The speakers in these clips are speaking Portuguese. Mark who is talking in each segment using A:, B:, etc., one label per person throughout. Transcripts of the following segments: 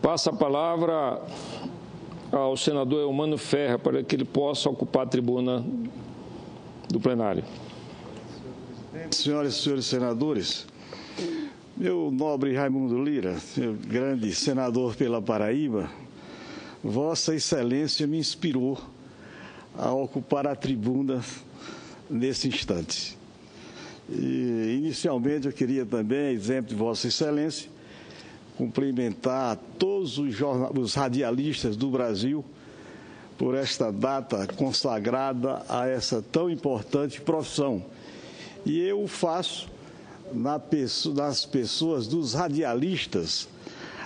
A: Passa a palavra ao senador Eumano Ferreira para que ele possa ocupar a tribuna do plenário.
B: Senhoras e senhores senadores, meu nobre Raimundo Lira, meu grande senador pela Paraíba, Vossa Excelência me inspirou a ocupar a tribuna nesse instante. E, inicialmente, eu queria também, exemplo de Vossa Excelência, cumprimentar todos os radialistas do Brasil por esta data consagrada a essa tão importante profissão. E eu o faço nas pessoas dos radialistas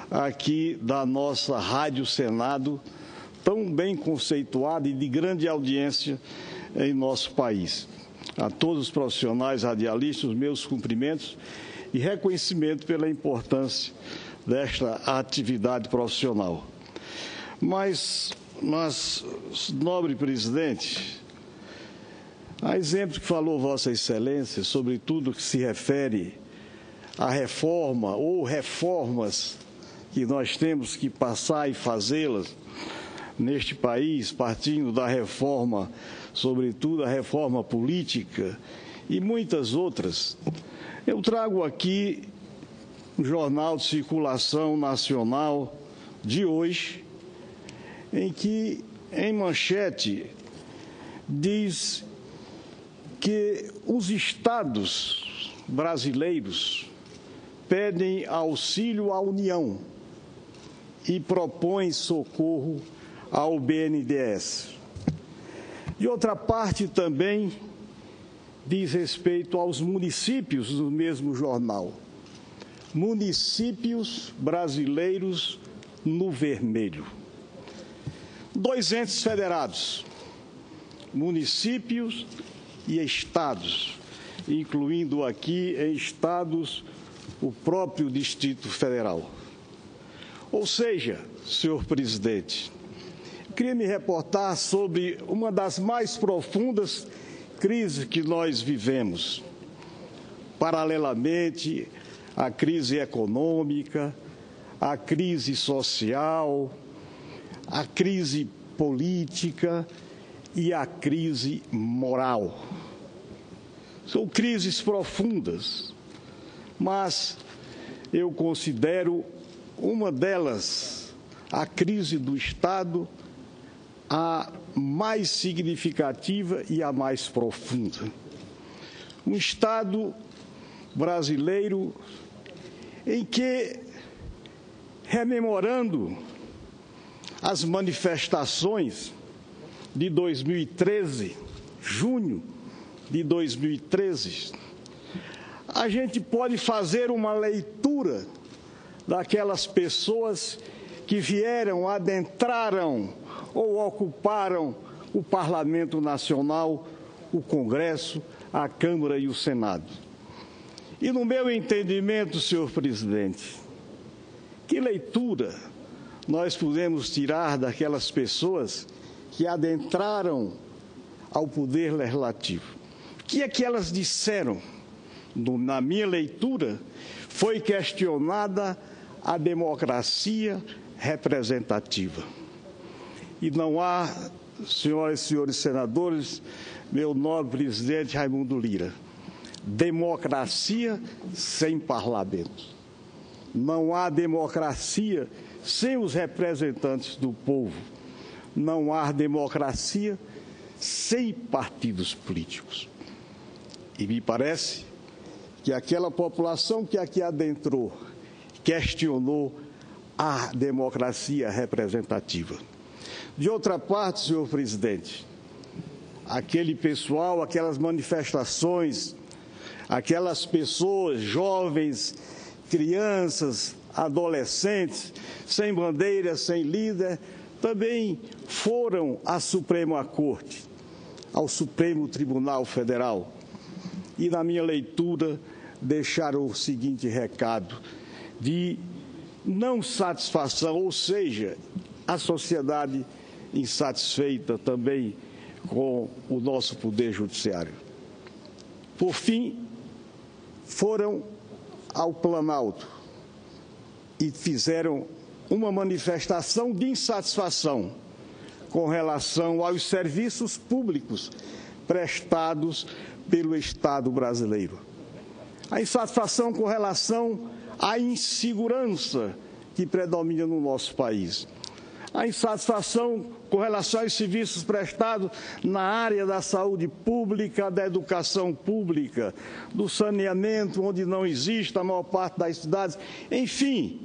B: aqui da nossa Rádio Senado, tão bem conceituada e de grande audiência em nosso país. A todos os profissionais radialistas, os meus cumprimentos e reconhecimento pela importância desta atividade profissional. Mas nobre presidente, a exemplo que falou Vossa Excelência, sobre tudo que se refere à reforma ou reformas que nós temos que passar e fazê-las neste país, partindo da reforma, sobretudo a reforma política e muitas outras, eu trago aqui o Jornal de Circulação Nacional de hoje, em que, em manchete, diz que os estados brasileiros pedem auxílio à União e propõem socorro ao BNDES. De outra parte, também diz respeito aos municípios do mesmo jornal. Municípios brasileiros no vermelho. Dois entes federados, municípios e estados, incluindo aqui em estados o próprio Distrito Federal. Ou seja, senhor presidente, eu queria me reportar sobre uma das mais profundas crises que nós vivemos. Paralelamente à crise econômica, à crise social, à crise política e à crise moral. São crises profundas, mas eu considero uma delas, a crise do Estado, a mais significativa e a mais profunda. Um Estado brasileiro em que, rememorando as manifestações de 2013, junho de 2013, a gente pode fazer uma leitura daquelas pessoas que vieram, adentraram ou ocuparam o Parlamento Nacional, o Congresso, a Câmara e o Senado. E no meu entendimento, senhor presidente, que leitura nós podemos tirar daquelas pessoas que adentraram ao poder legislativo? O que é que elas disseram? Na minha leitura, foi questionada a democracia representativa. E não há, senhoras e senhores senadores, meu nobre presidente Raimundo Lira, democracia sem parlamento. Não há democracia sem os representantes do povo. Não há democracia sem partidos políticos. E me parece que aquela população que aqui adentrou questionou a democracia representativa. De outra parte, senhor presidente, aquele pessoal, aquelas manifestações, aquelas pessoas, jovens, crianças, adolescentes, sem bandeira, sem líder, também foram à Suprema Corte, ao Supremo Tribunal Federal. E, na minha leitura, deixaram o seguinte recado de não satisfação, ou seja, a sociedade insatisfeita também com o nosso Poder Judiciário. Por fim, foram ao Planalto e fizeram uma manifestação de insatisfação com relação aos serviços públicos prestados pelo Estado brasileiro. A insatisfação com relação à insegurança que predomina no nosso país. A insatisfação com relação aos serviços prestados na área da saúde pública, da educação pública, do saneamento, onde não existe a maior parte das cidades. Enfim,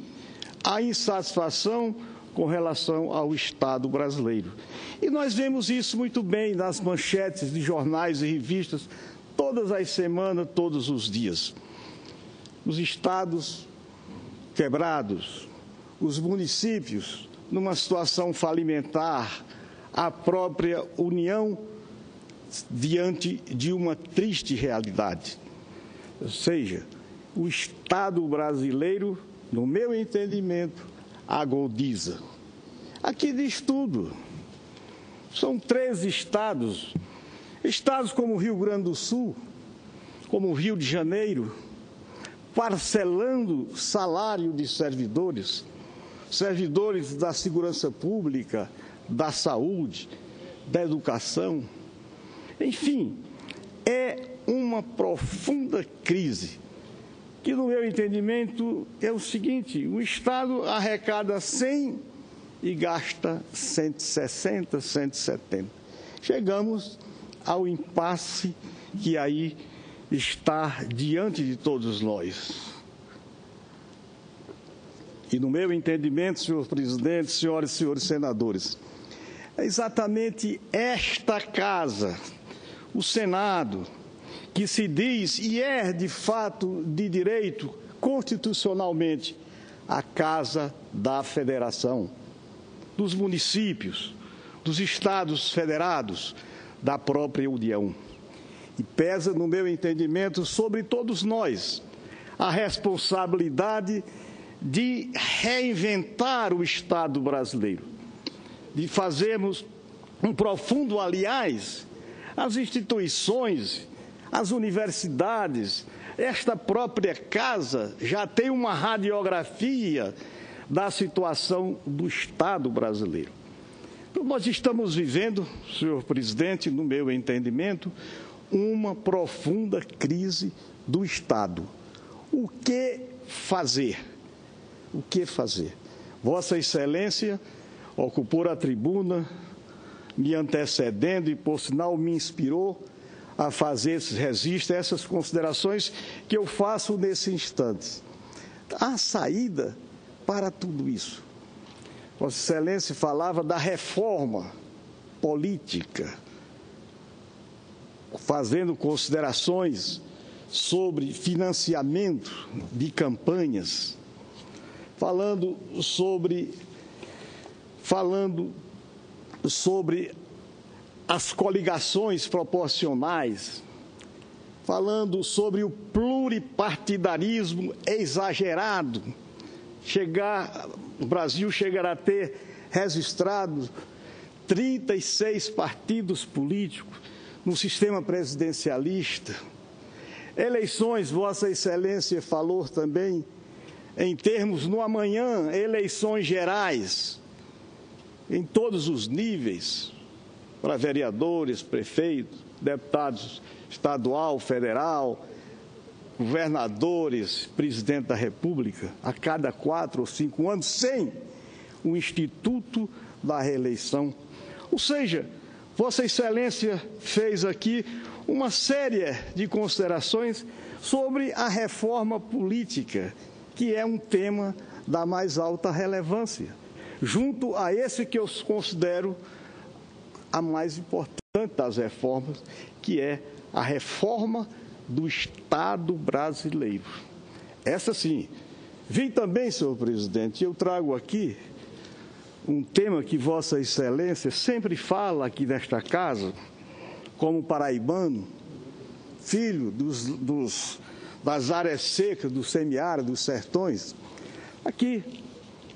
B: a insatisfação com relação ao Estado brasileiro. E nós vemos isso muito bem nas manchetes de jornais e revistas, todas as semanas, todos os dias. Os estados quebrados, os municípios numa situação falimentar, a própria União diante de uma triste realidade. Ou seja, o Estado brasileiro, no meu entendimento, agudiza. Aqui diz tudo. São 13 estados. Estados como o Rio Grande do Sul, como o Rio de Janeiro, parcelando salário de servidores da segurança pública, da saúde, da educação. Enfim, é uma profunda crise, que no meu entendimento é o seguinte: o Estado arrecada 100 e gasta 160, 170. Chegamos ao impasse que aí está diante de todos nós. E no meu entendimento, senhor presidente, senhoras e senhores senadores, é exatamente esta casa, o Senado, que se diz e é de fato de direito constitucionalmente a casa da federação, dos municípios, dos estados federados, da própria União. E pesa, no meu entendimento, sobre todos nós a responsabilidade de reinventar o Estado brasileiro, de fazermos um profundo, aliás, as instituições, as universidades, esta própria casa já tem uma radiografia da situação do Estado brasileiro. Então, nós estamos vivendo, senhor presidente, no meu entendimento, uma profunda crise do Estado. O que fazer? O que fazer? Vossa Excelência ocupou a tribuna, me antecedendo e, por sinal, me inspirou a fazer esses registros, essas considerações que eu faço nesse instante. A saída para tudo isso. Vossa Excelência falava da reforma política, fazendo considerações sobre financiamento de campanhas, falando sobre as coligações proporcionais, falando sobre o pluripartidarismo exagerado. O Brasil chegará a ter registrados 36 partidos políticos no sistema presidencialista. Eleições, Vossa Excelência falou também, em termos no amanhã, eleições gerais, em todos os níveis, para vereadores, prefeitos, deputados estadual, federal, governadores, presidente da República, a cada 4 ou 5 anos, sem o Instituto da Reeleição. Ou seja, Vossa Excelência fez aqui uma série de considerações sobre a reforma política, que é um tema da mais alta relevância, junto a esse que eu considero a mais importante das reformas, que é a reforma do Estado brasileiro. Essa sim. Vi também, senhor presidente, eu trago aqui um tema que Vossa Excelência sempre fala aqui nesta casa, como paraibano, filho das áreas secas, do semiárido, dos sertões. Aqui,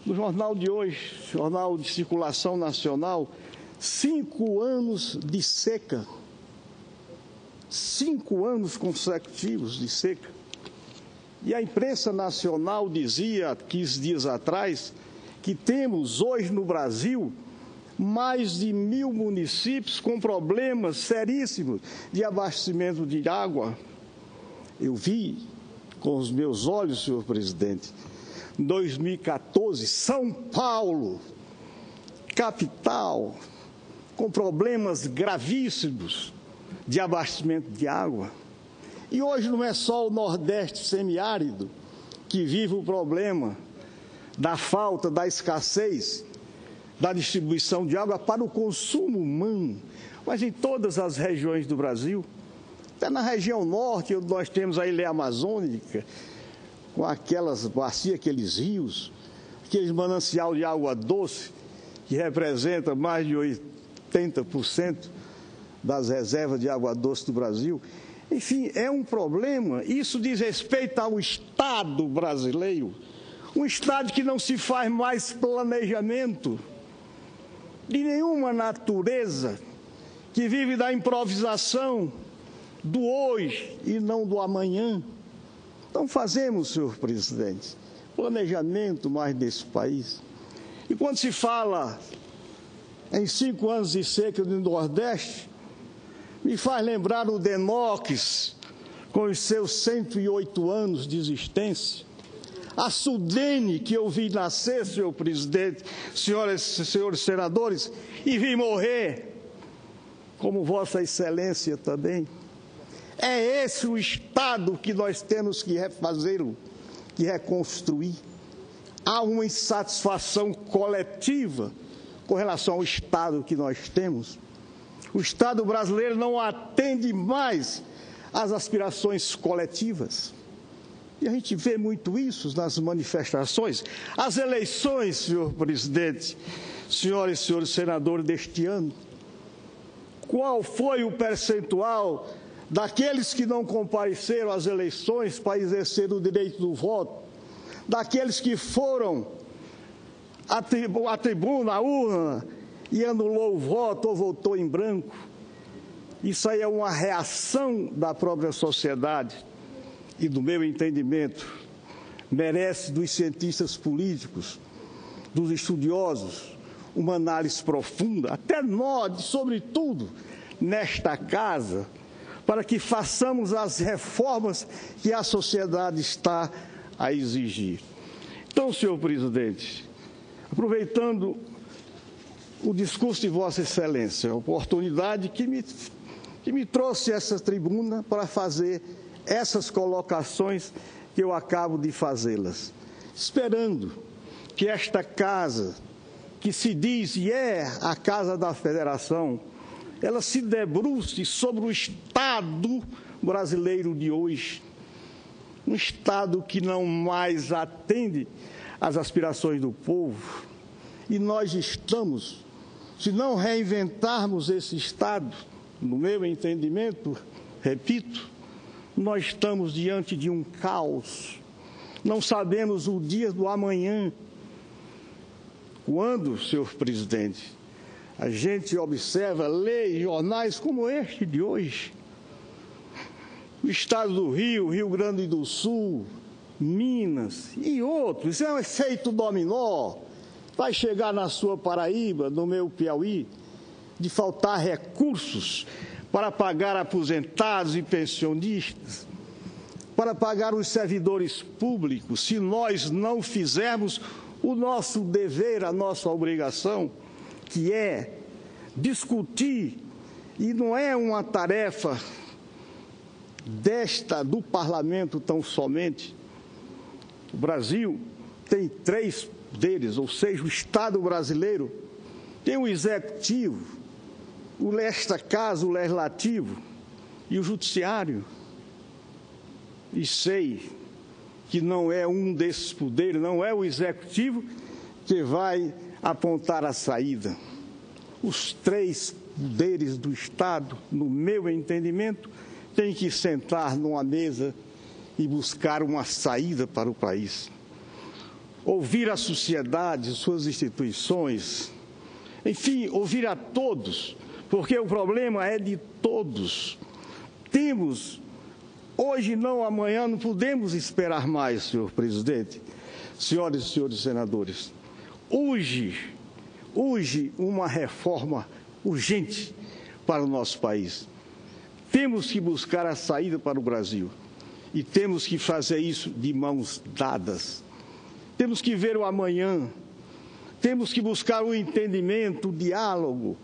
B: no jornal de hoje, jornal de circulação nacional, 5 anos de seca. 5 anos consecutivos de seca. E a imprensa nacional dizia, 15 dias atrás, que temos hoje no Brasil mais de 1.000 municípios com problemas seríssimos de abastecimento de água. Eu vi com os meus olhos, senhor presidente, em 2014, São Paulo, capital, com problemas gravíssimos de abastecimento de água. E hoje não é só o Nordeste semiárido que vive o problema da falta, da escassez, da distribuição de água para o consumo humano, mas em todas as regiões do Brasil. Até na região norte, onde nós temos a ilha amazônica, com aquelas bacias, aqueles rios, aqueles manancial de água doce, que representa mais de 80% das reservas de água doce do Brasil. Enfim, é um problema. Isso diz respeito ao Estado brasileiro, um Estado que não se faz mais planejamento de nenhuma natureza, que vive da improvisação do hoje e não do amanhã. Então fazemos, senhor presidente, planejamento mais nesse país. E quando se fala em 5 anos de seca no Nordeste, me faz lembrar o Denox, com os seus 108 anos de existência, a Sudene, que eu vi nascer, senhor presidente, senhoras e senhores senadores, e vi morrer, como Vossa Excelência também. É esse o Estado que nós temos que refazê-lo, que reconstruir. Há uma insatisfação coletiva com relação ao Estado que nós temos. O Estado brasileiro não atende mais às aspirações coletivas. E a gente vê muito isso nas manifestações. As eleições, senhor presidente, senhoras e senhores senadores, deste ano, qual foi o percentual daqueles que não compareceram às eleições para exercer o direito do voto, daqueles que foram à tribuna, à urna, e anulou o voto ou votou em branco? Isso aí é uma reação da própria sociedade e, do meu entendimento, merece dos cientistas políticos, dos estudiosos, uma análise profunda, até nós, sobretudo, nesta casa, para que façamos as reformas que a sociedade está a exigir. Então, senhor presidente, aproveitando o discurso de Vossa Excelência, a oportunidade que me trouxe essa tribuna para fazer essas colocações que eu acabo de fazê-las, esperando que esta casa, que se diz e é a Casa da Federação, ela se debruce sobre o Estado brasileiro de hoje, um Estado que não mais atende às aspirações do povo. E nós estamos, se não reinventarmos esse Estado, no meu entendimento, repito, nós estamos diante de um caos. Não sabemos o dia do amanhã. Quando, senhor presidente, a gente observa, lê jornais como este de hoje, o estado do Rio, Rio Grande do Sul, Minas e outros, isso é um efeito dominó, vai chegar na sua Paraíba, no meu Piauí, de faltar recursos para pagar aposentados e pensionistas, para pagar os servidores públicos, se nós não fizermos o nosso dever, a nossa obrigação, que é discutir, e não é uma tarefa do parlamento tão somente. O Brasil tem 3 deles, ou seja, o Estado brasileiro tem o executivo, nesta casa o legislativo e o judiciário. E sei que não é um desses poderes, não é o executivo que vai apontar a saída. Os 3 poderes do Estado, no meu entendimento, têm que sentar numa mesa e buscar uma saída para o país. Ouvir a sociedade, suas instituições, enfim, ouvir a todos, porque o problema é de todos. Temos, hoje não, amanhã, não podemos esperar mais, senhor presidente, senhoras e senhores senadores. urge uma reforma urgente para o nosso país. Temos que buscar a saída para o Brasil e temos que fazer isso de mãos dadas. Temos que ver o amanhã, temos que buscar o entendimento, o diálogo,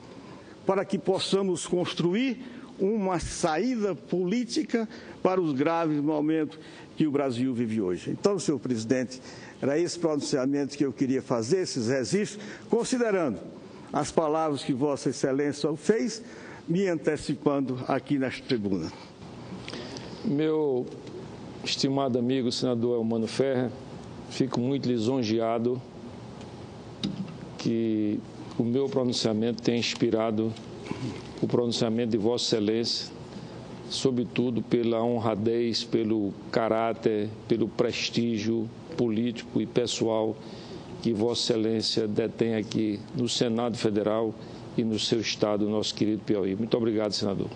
B: para que possamos construir uma saída política para os graves momentos que o Brasil vive hoje. Então, senhor presidente, era esse pronunciamento que eu queria fazer, esses registros, considerando as palavras que Vossa Excelência fez, me antecipando aqui nesta tribuna.
A: Meu estimado amigo, senador Eumano Ferrer, fico muito lisonjeado que o meu pronunciamento tenha inspirado o pronunciamento de Vossa Excelência, sobretudo pela honradez, pelo caráter, pelo prestígio político e pessoal que Vossa Excelência detém aqui no Senado Federal e no seu estado, nosso querido Piauí. Muito obrigado, senador.